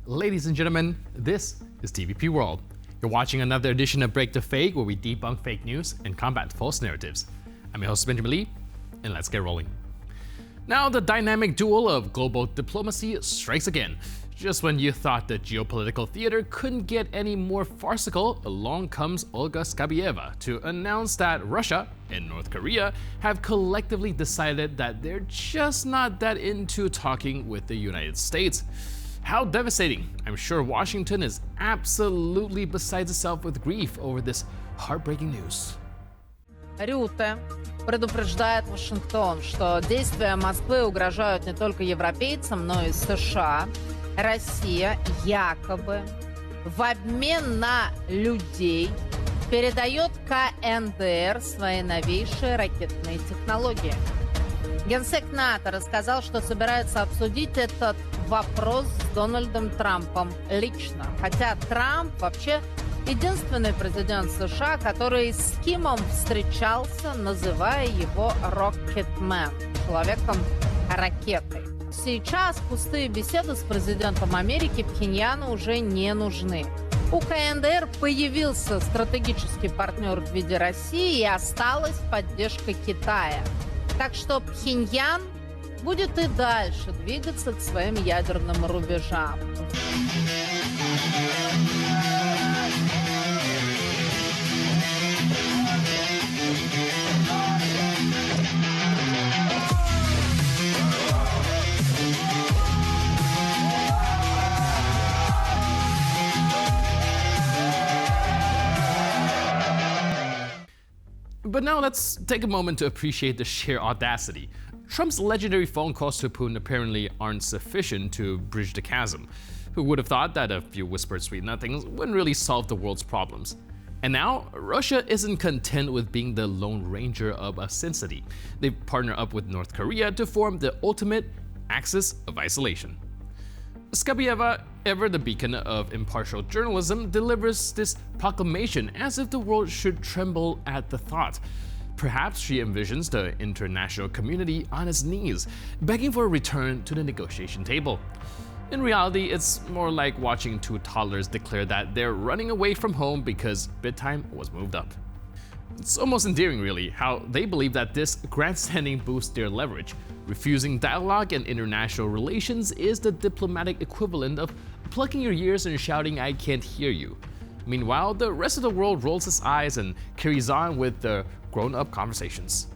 Ladies and gentlemen, this is TVP World. You're watching another edition of Break the Fake, where we debunk fake news and combat false narratives. I'm your host, Benjamin Lee, and let's get rolling. Now, the dynamic duel of global diplomacy strikes again. Just when you thought the geopolitical theater couldn't get any more farcical, along comes Olga Skabeyeva to announce that Russia and North Korea have collectively decided that they're just not that into talking with the United States. How devastating! I'm sure Washington is absolutely beside itself with grief over this heartbreaking news. Рюте предупреждает Вашингтон, что действия Москвы угрожают не только европейцам, но и США. Россия якобы в обмен на людей передает КНДР свои новейшие ракетные технологии. Генсек НАТО рассказал, что собирается обсудить этот вопрос с Дональдом Трампом лично. Хотя Трамп вообще единственный президент США, который с Кимом встречался, называя его «Рокетмен» — человеком-ракетой. Сейчас пустые беседы с президентом Америки Пхеньяну уже не нужны. У КНДР появился стратегический партнер в виде России и осталась поддержка Китая. Так что Пхеньян будет и дальше двигаться к своим ядерным рубежам. But now let's take a moment to appreciate the sheer audacity. Trump's legendary phone calls to Putin apparently aren't sufficient to bridge the chasm. Who would have thought that a few whispered sweet nothings wouldn't really solve the world's problems? And now, Russia isn't content with being the Lone Ranger of obscenity. They've partnered up with North Korea to form the ultimate axis of isolation. Skabeyeva, ever the beacon of impartial journalism, delivers this proclamation as if the world should tremble at the thought. Perhaps she envisions the international community on its knees, begging for a return to the negotiation table. In reality, it's more like watching two toddlers declare that they're running away from home because bedtime was moved up. It's almost endearing, really, how they believe that this grandstanding boosts their leverage. Refusing dialogue and international relations is the diplomatic equivalent of plucking your ears and shouting, "I can't hear you." Meanwhile, the rest of the world rolls its eyes and carries on with the grown-up conversations.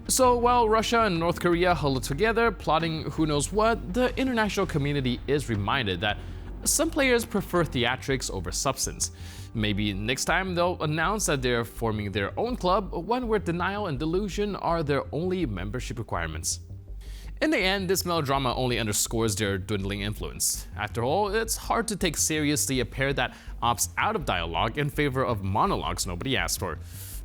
So while Russia and North Korea huddle together, plotting who knows what, the international community is reminded that some players prefer theatrics over substance. Maybe next time they'll announce that they're forming their own club, one where denial and delusion are their only membership requirements. In the end, this melodrama only underscores their dwindling influence. After all, it's hard to take seriously a pair that opts out of dialogue in favor of monologues nobody asked for.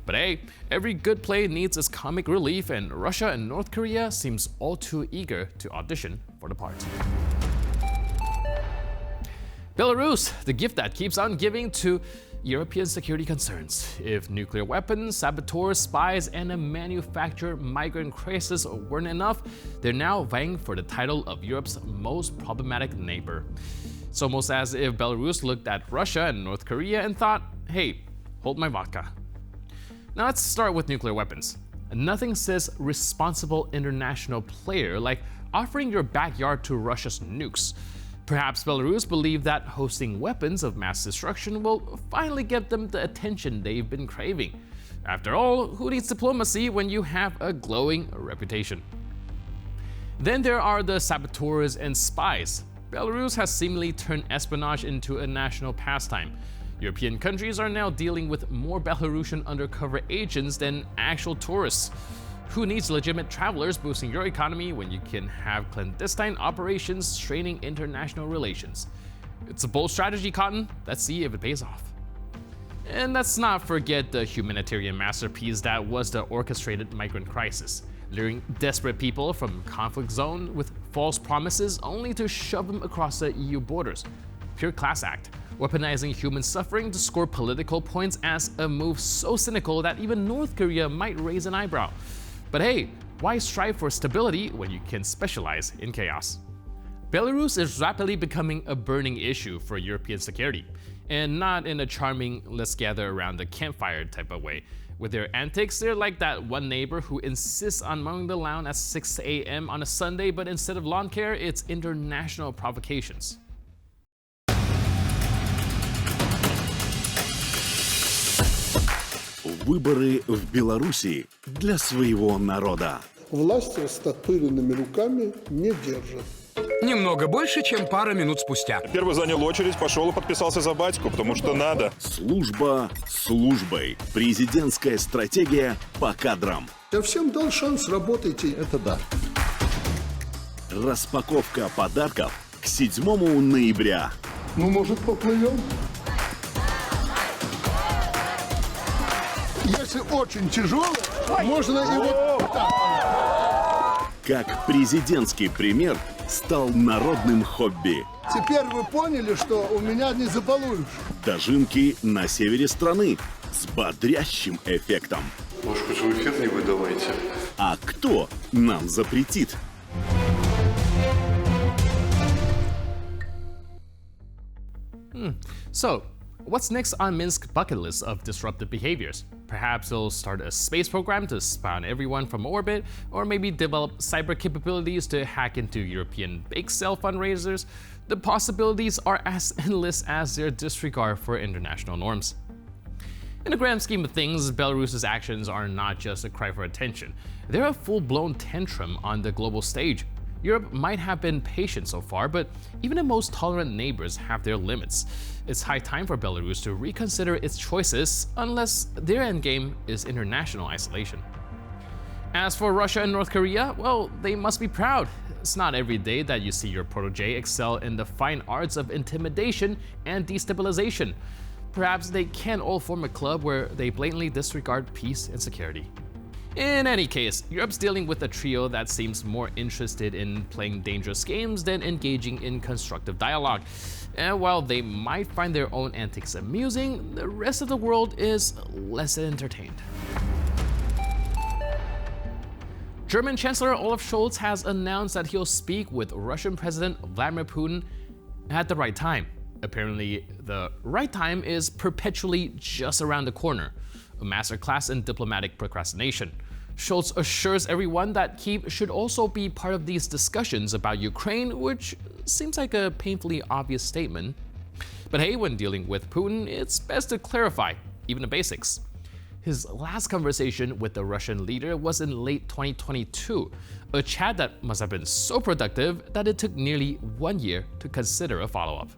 But hey, every good play needs its comic relief, and Russia and North Korea seems all too eager to audition for the part. Belarus, the gift that keeps on giving to European security concerns. If nuclear weapons, saboteurs, spies, and a manufactured migrant crisis weren't enough, they're now vying for the title of Europe's most problematic neighbor. It's almost as if Belarus looked at Russia and North Korea and thought, hey, hold my vodka. Now let's start with nuclear weapons. Nothing says responsible international player like offering your backyard to Russia's nukes. Perhaps Belarus believe that hosting weapons of mass destruction will finally get them the attention they've been craving. After all, who needs diplomacy when you have a glowing reputation? Then there are the saboteurs and spies. Belarus has seemingly turned espionage into a national pastime. European countries are now dealing with more Belarusian undercover agents than actual tourists. Who needs legitimate travelers boosting your economy when you can have clandestine operations straining international relations? It's a bold strategy, Cotton. Let's see if it pays off. And let's not forget the humanitarian masterpiece that was the orchestrated migrant crisis, luring desperate people from conflict zone with false promises only to shove them across the EU borders. Pure class act, weaponizing human suffering to score political points as a move so cynical that even North Korea might raise an eyebrow. But hey, why strive for stability when you can specialize in chaos? Belarus is rapidly becoming a burning issue for European security, and not in a charming let's gather around the campfire type of way. With their antics, they're like that one neighbor who insists on mowing the lawn at 6 a.m. on a Sunday, but instead of lawn care, it's international provocations. Выборы в Беларуси для своего народа. Власти с оттопыренными руками не держат. Немного больше, чем пара минут спустя. Первый занял очередь, пошел и подписался за батьку, потому что надо. Служба службой. Президентская стратегия по кадрам. Я всем дал шанс, работайте. Это да. Распаковка подарков к 7 ноября. Ну, может, поплывем? Если очень тяжело, можно и вот так. Как президентский пример стал народным хобби. Теперь вы поняли, что у меня не заполучишь. Дожинки на севере страны с бодрящим эффектом. Может, хоть вы эфир не выдавайте? А кто нам запретит? So, what's next on Minsk's bucket list of disruptive behaviors? Perhaps they'll start a space program to spy on everyone from orbit, or maybe develop cyber capabilities to hack into European bake sale fundraisers. The possibilities are as endless as their disregard for international norms. In the grand scheme of things, Belarus's actions are not just a cry for attention. They're a full-blown tantrum on the global stage. Europe might have been patient so far, but even the most tolerant neighbors have their limits. It's high time for Belarus to reconsider its choices, unless their endgame is international isolation. As for Russia and North Korea, well, they must be proud. It's not every day that you see your protege excel in the fine arts of intimidation and destabilization. Perhaps they can all form a club where they blatantly disregard peace and security. In any case, Europe's dealing with a trio that seems more interested in playing dangerous games than engaging in constructive dialogue. And while they might find their own antics amusing, the rest of the world is less entertained. German Chancellor Olaf Scholz has announced that he'll speak with Russian President Vladimir Putin at the right time. Apparently, the right time is perpetually just around the corner, a masterclass in diplomatic procrastination. Scholz assures everyone that Kyiv should also be part of these discussions about Ukraine, which seems like a painfully obvious statement. But hey, when dealing with Putin, it's best to clarify, even the basics. His last conversation with the Russian leader was in late 2022, a chat that must have been so productive that it took nearly 1 year to consider a follow-up.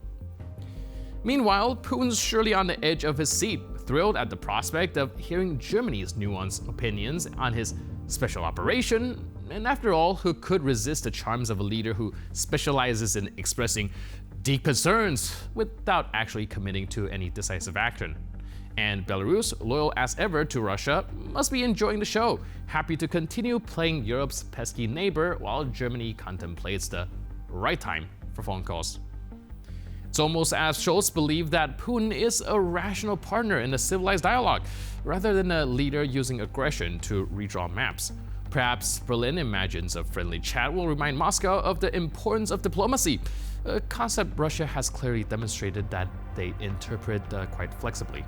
Meanwhile, Putin's surely on the edge of his seat, thrilled at the prospect of hearing Germany's nuanced opinions on his special operation. And after all, who could resist the charms of a leader who specializes in expressing deep concerns without actually committing to any decisive action? And Belarus, loyal as ever to Russia, must be enjoying the show, happy to continue playing Europe's pesky neighbor while Germany contemplates the right time for phone calls. It's almost as Scholz believed that Putin is a rational partner in a civilized dialogue, rather than a leader using aggression to redraw maps. Perhaps Berlin imagines a friendly chat will remind Moscow of the importance of diplomacy, a concept Russia has clearly demonstrated that they interpret quite flexibly.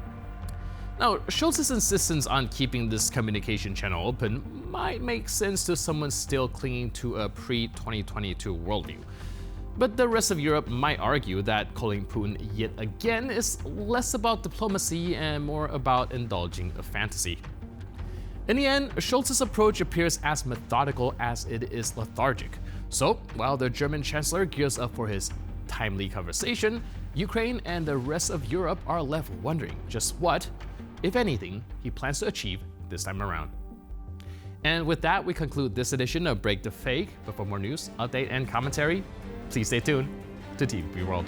Now, Scholz's insistence on keeping this communication channel open might make sense to someone still clinging to a pre-2022 worldview. But the rest of Europe might argue that calling Putin yet again is less about diplomacy and more about indulging a fantasy. In the end, Scholz's approach appears as methodical as it is lethargic. So, while the German Chancellor gears up for his timely conversation, Ukraine and the rest of Europe are left wondering just what, if anything, he plans to achieve this time around. And with that, we conclude this edition of Break the Fake. But for more news, update, and commentary, please stay tuned to TV World.